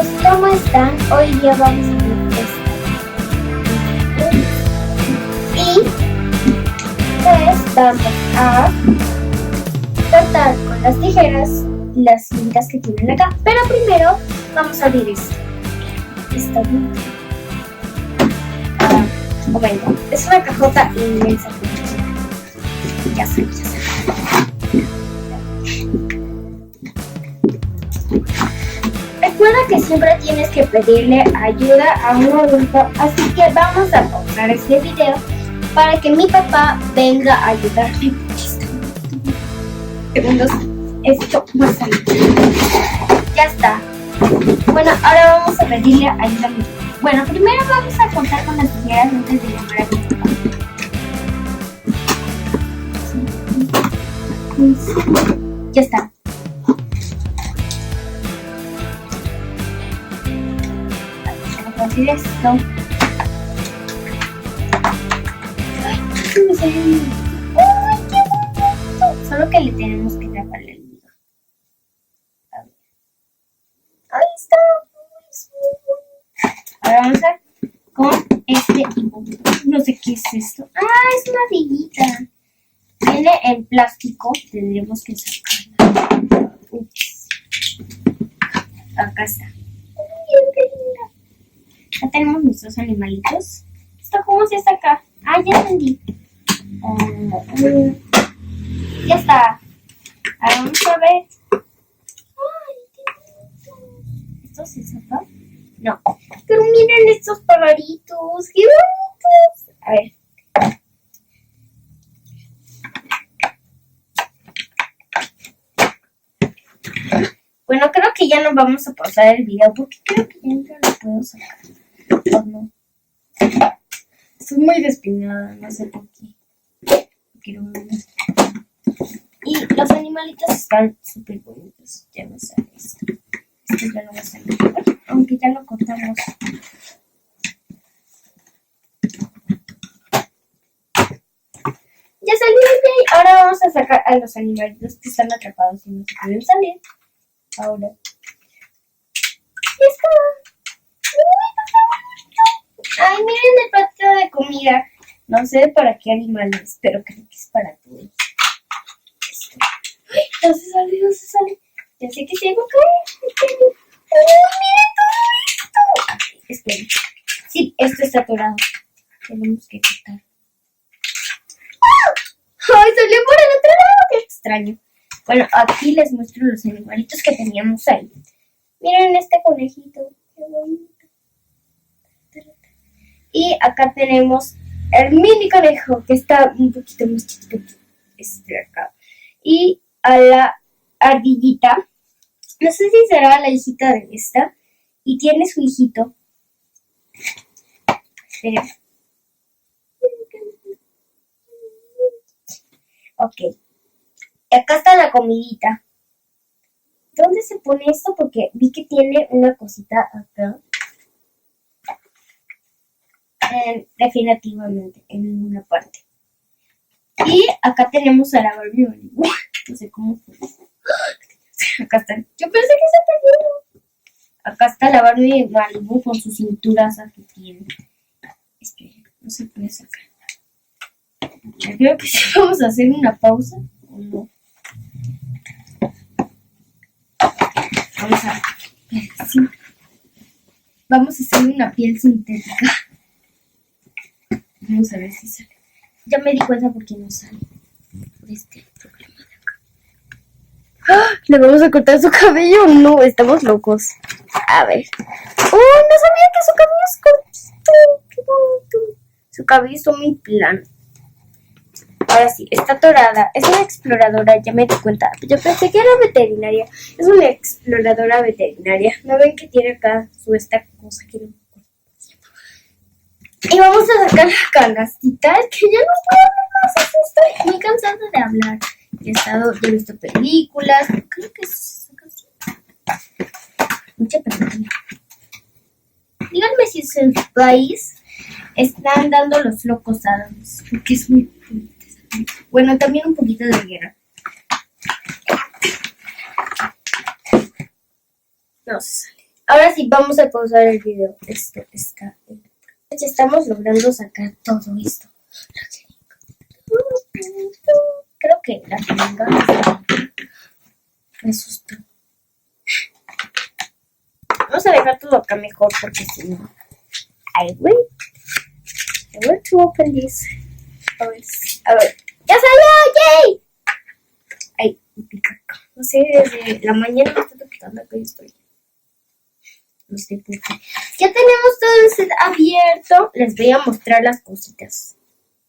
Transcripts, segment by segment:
chicos, ¿cómo están? Hoy día vamos a ver esto. Y pues vamos a cortar con las tijeras las cintas que tienen acá. Pero primero vamos a abrir esto. Está bien. Bueno, es una cajota inmensa. Ya sé. Recuerda que siempre tienes que pedirle ayuda a un adulto, así que vamos a pausar este video para que mi papá venga a ayudarme. Segundos, esto va a salir. Ya está. Bueno, ahora vamos a pedirle ayuda a mi papá. Bueno, primero vamos a cortar con las tijeras antes de llamar a mi papá. Ya está. Así de esto. ¡Ay, me salió! ¡Ay, qué bonito! Solo que le tenemos que taparle el video. A ver. Ahí está. Ahora vamos a ver con este. No sé qué es esto. Ah, es una sillita. Viene en plástico. Tendremos que sacarla. Ups. Acá está. Ay, qué linda. Ya tenemos nuestros animalitos. ¿Esto cómo se saca? Ah, ya entendí. Ya está. Ahora vamos a ver. Ay, qué bonito. ¿Esto se saca? No. Pero miren estos pajaritos. ¡Qué bonitos! A ver. Bueno, creo que ya no vamos a pausar el video porque creo que ya no lo puedo sacar. ¿O no? Estoy muy despeinada, no sé por qué. Quiero ver. Y los animalitos están súper bonitos. Ya no sale esto. Esto ya no va a salir. Aunque ya lo cortamos. Ya salió de ahí. Ahora vamos a sacar a los animalitos que están atrapados y no se pueden salir. Ahora. Ya está. Ay, miren el plato de comida. No sé para qué animales, pero creo que es para todos. Ay, no se sale. Ya sé que se va a caer. ¡Oh, miren todo esto! Esperen. Sí, esto está atorado. Tenemos que cortar. ¡Ay, salió por el otro lado! ¡Qué extraño! Bueno, aquí les muestro los animalitos que teníamos ahí. Miren este conejito. Qué bonito. Y acá tenemos el mini conejo, que está un poquito más chiquito que este de acá. Y a la ardillita. No sé si será la hijita de esta. Y tiene su hijito. Esperen. Ok. Acá está la comidita. ¿Dónde se pone esto? Porque vi que tiene una cosita acá. Definitivamente en ninguna parte. Y acá tenemos a la Barbie Malibu. No sé cómo fue. Acá está. Yo pensé que se perdió. Acá está la Barbie Malibu con su cinturaza que tiene. Esperen, no se puede sacar. Yo creo que sí vamos a hacer una pausa. ¿O no? Vamos a ver. Sí. Vamos a hacer una piel sintética. Vamos a ver si sale. Ya me di cuenta por qué no sale. Por este problema de acá. ¡Ah! ¿Le vamos a cortar su cabello? No, estamos locos. A ver. ¡Oh! No sabía que su cabello es cortito. ¡Qué bonito! Su cabello está muy plano. Ahora sí, está atorada. Es una exploradora, ya me di cuenta. Yo pensé que era veterinaria. Es una exploradora veterinaria. ¿No ven que tiene acá esta cosa que no? Y vamos a sacar la canastita. Es que ya no puedo hablar más. Estoy muy cansada de hablar. He visto películas. Creo que es esa canción. Mucha película. Díganme si en su país están dando los locos Adams. Porque es muy interesante. Bueno, también un poquito de guerra. No se sale. Ahora sí, vamos a pausar el video. Esto está... Ya estamos logrando sacar todo esto. Creo que la jeringa me asustó. Vamos a dejar todo acá mejor porque si no... I will to open this. A ver. ¡Ya salió! ¡Yay! Ay, pica. No sé, desde la mañana me está tocando que estoy. No sé por qué. Ya tenemos todo el set abierto. Les voy a mostrar las cositas.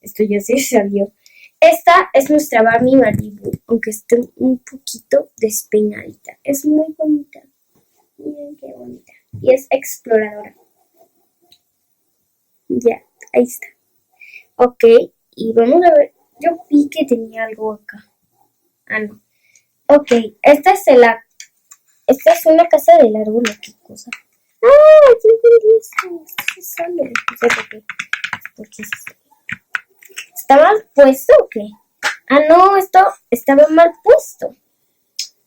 Esto ya se salió. Esta es nuestra Barbie Malibu, aunque esté un poquito despeinadita. Es muy bonita. Miren qué bonita. Y es exploradora. Ya, ahí está. Ok, y vamos a ver. Yo vi que tenía algo acá. Ah, no. Ok, esta es una casa del árbol. ¿Qué cosa? ¡Ah! ¿Qué esto se sale? No sé por qué. ¿Por qué se sale? ¿Está mal puesto o qué? Ah, no, esto estaba mal puesto.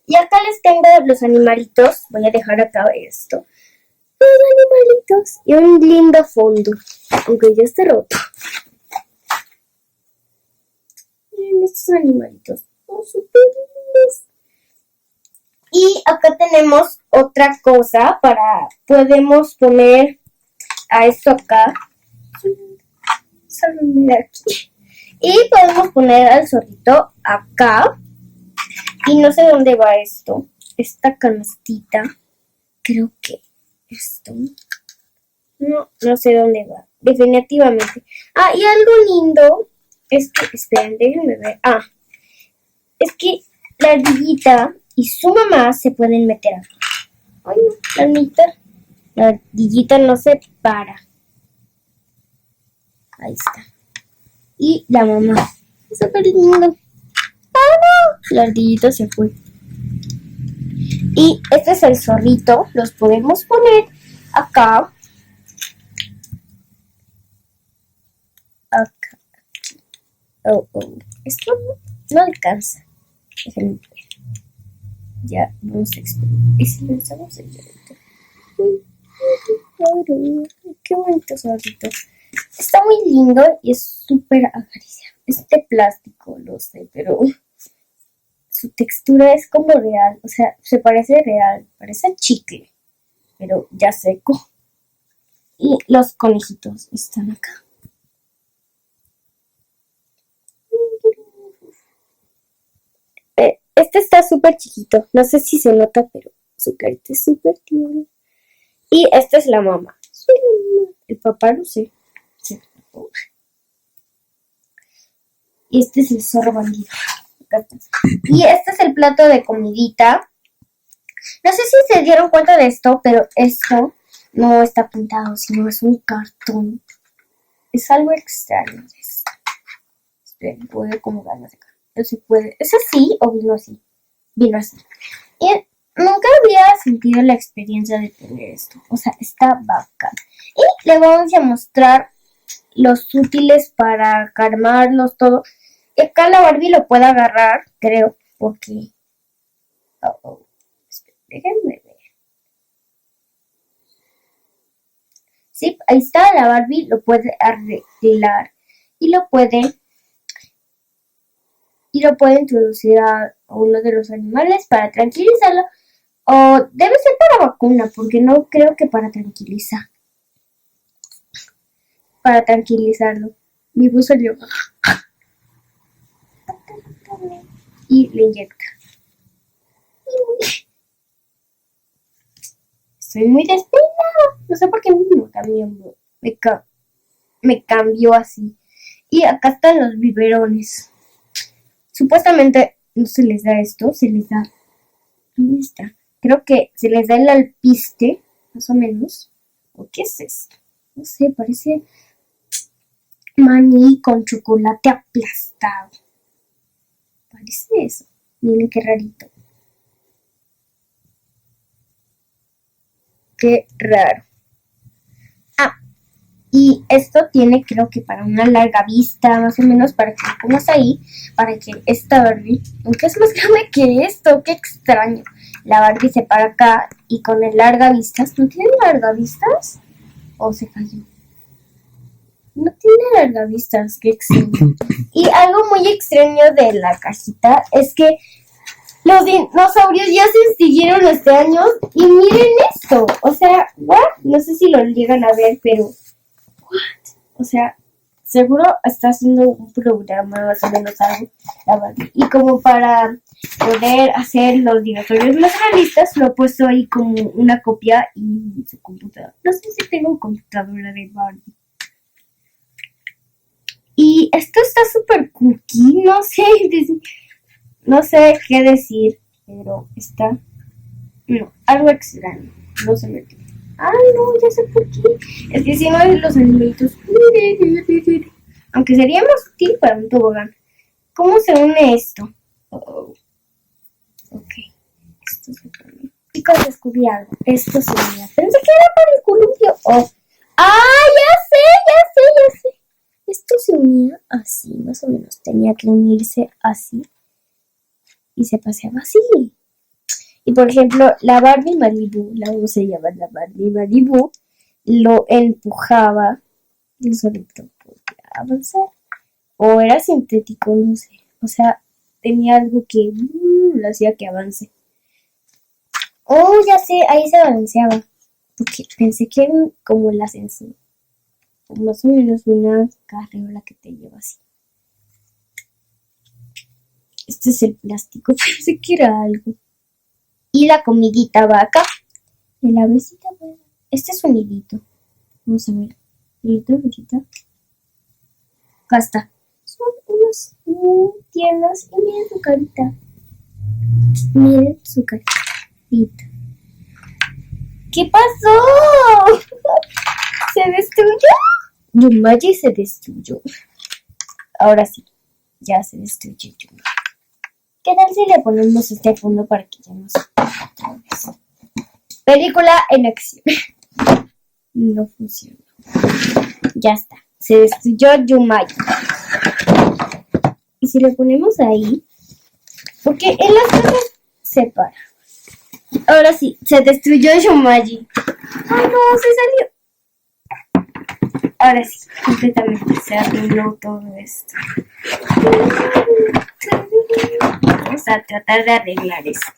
Y acá les tengo los animalitos. Voy a dejar acá esto. Los animalitos. Y un lindo fondo. Aunque ya está roto. Miren estos animalitos. Son súper lindos. Y acá tenemos otra cosa podemos poner a esto acá. Salme de aquí. Y podemos poner al zorrito acá. Y no sé dónde va esto. Esta canastita. Creo que esto. No sé dónde va. Definitivamente. Ah, y algo lindo. Es que, esperen, déjenme ver. Ah, es que la ardillita y su mamá se pueden meter aquí. Ay, no, la ardillita no se para. Ahí está. Y la mamá. Es súper lindo. ¡Ah, no! La ardillita se fue. Y este es el zorrito. Los podemos poner acá. Acá. Oh. Esto no alcanza. Déjenme ver. Ya, vamos a experimentar. Y si lanzamos el zorrito. Qué bonito zorrito. Está muy lindo y es súper acariciable. Es de plástico, lo sé, pero su textura es como real. O sea, se parece real. Parece chicle, pero ya seco. Y los conejitos están acá. Este está súper chiquito. No sé si se nota, pero su carita es súper tierna. Y esta es la mamá. El papá lo sé. Y este es el zorro bandido. Y este es el plato de comidita. No sé si se dieron cuenta de esto, pero esto no está pintado, sino es un cartón. Es algo extraño. Esperen, voy a acomodarlo acá. No se puede. ¿Es así o vino así? Vino así. Y nunca había sentido la experiencia de tener esto. O sea, está bacán. Y le vamos a mostrar los útiles para calmarlos, todo. Y acá la Barbie lo puede agarrar, creo, porque... Déjenme ver. Sí, ahí está, la Barbie lo puede arreglar y lo puede introducir a uno de los animales para tranquilizarlo. O debe ser para vacuna, porque no creo que para tranquilizar. Para tranquilizarlo. Mi bus salió. Y le inyecta. Estoy muy despeinada. No sé por qué me cambió así. Y acá están los biberones. Supuestamente no se les da esto, se les da... ¿Dónde está? Creo que se les da el alpiste, más o menos. ¿O qué es esto? No sé, parece maní con chocolate aplastado. Parece eso. Miren qué rarito. Qué raro. Ah, y esto tiene, creo que para una larga vista, más o menos, para que lo pongas ahí, para que esta Barbie, aunque es más grande que esto, qué extraño. la Barbie se para acá y con el larga vistas, ¿no tiene larga vistas? ¿O se cayó? No tiene larga vistas, qué extraño. Y algo muy extraño de la cajita es que los dinosaurios ya se extinguieron este año y miren esto. O sea, ¿what? No sé si lo llegan a ver, pero ¿what? O sea, seguro está haciendo un programa más o menos algo la Barbie. Y como para poder hacer los dinosaurios más realistas, lo he puesto ahí como una copia y su computadora. No sé si tengo computadora de Barbie. Y esto está súper cookie, no sé qué decir, pero está, no, algo extraño, no se me entiende. Ay, no, ya sé por qué. Es que si no es los animalitos, aunque sería más útil para un tobogán. ¿Cómo se une esto? Oh, ok, esto se pone. Chicos, descubrí algo. Esto se unía. Pensé que era para el columpio. Oh. ¡Ah, ya sé! Esto se unía así, más o menos. Tenía que unirse así. Y se paseaba así. Y por ejemplo, la Barbie Malibu, la vamos a llamar la Barbie Malibu, lo empujaba y solito podía avanzar. O era sintético, no sé. O sea, tenía algo que lo hacía que avance. Oh, ya sé, ahí se balanceaba. Porque pensé que era como el ascensor. O más o menos una carriola que te lleva así. Este es el plástico, pensé que era algo. Y la comidita va acá. El avecita va. Este es un hilito. Vamos a ver. El otro avecita. Acá está. Son unos muy tiernos. Y miren su carita. Miren su carita. ¿Qué pasó? ¿Se destruyó? Yumaji se destruyó. Ahora sí. Ya se destruyó Yumaji. ¿Qué tal si le ponemos este fondo para que ya no se otra vez? Película en acción. No funcionó. Ya está. Se destruyó Yumaji. Y si le ponemos ahí, porque en las cosas se para. Ahora sí, se destruyó Yumaji. ¡Ay, no! Se salió. Ahora sí, completamente se arruinó todo esto. Vamos a tratar de arreglar esto.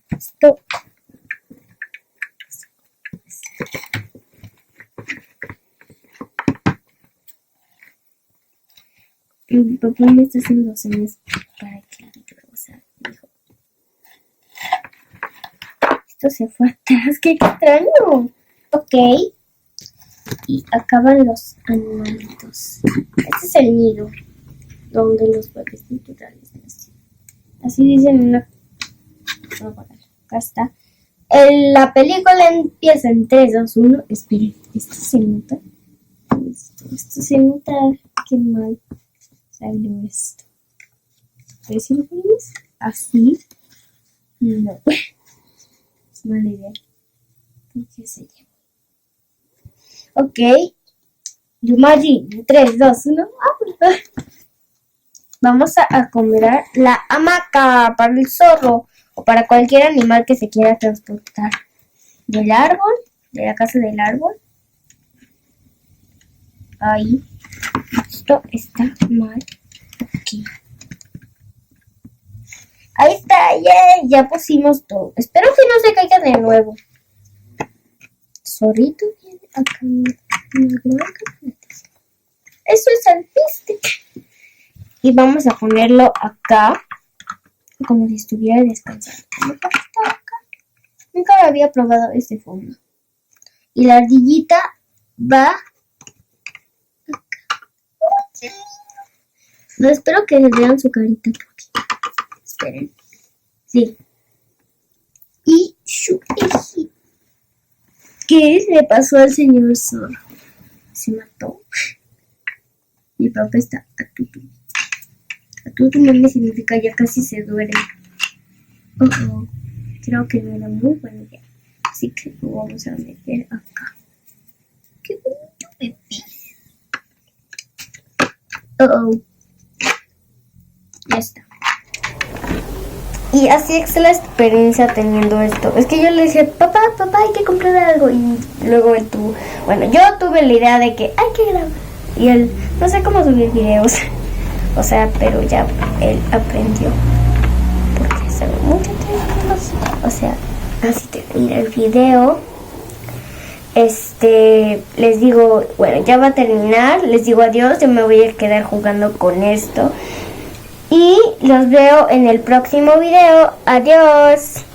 Esto. Mi papá me está haciendo señas para que la cosa, dijo. Esto se fue atrás, qué extraño. Ok. Y acaban los animalitos. Este es el nido donde los bebés naturales nacen. Así dicen una. Acá está. La película empieza en 3, 2, 1. Esperen, ¿esto se nota? Esto se nota. Qué mal salió esto. A ver si lo ponemos así. No. Es mala idea. ¿Por qué se llama? Ok. Yumaji, 3, 2, 1. Vamos a acomodar la hamaca para el zorro o para cualquier animal que se quiera transportar. Del árbol, de la casa del árbol. Ahí. Esto está mal. Aquí. Ahí está, ya pusimos todo. Espero que no se caiga de nuevo. Zorrito viene acá. Eso es alpiste. Y vamos a ponerlo acá. Como si estuviera descansando. Nunca había probado este fondo. Y la ardillita va acá. No, espero que les vean su carita. Esperen. Sí. Y ¿qué le pasó al señor zorro? ¿Se mató? Mi papá está a tutu. A tutu mami significa ya casi se duerme. Creo que no era muy buena idea. Así que lo vamos a meter acá. ¡Qué bonito bebé! Y así es la experiencia teniendo esto. Es que yo le dije, papá, hay que comprar algo. Y luego él tuvo, bueno, yo tuve la idea de que hay que grabar. Y él, no sé cómo subir videos. O sea, pero ya él aprendió. Porque sabe mucho tiempo. O sea, así termina el video. Les digo, bueno, ya va a terminar. Les digo adiós. Yo me voy a quedar jugando con esto. Y los veo en el próximo video. Adiós.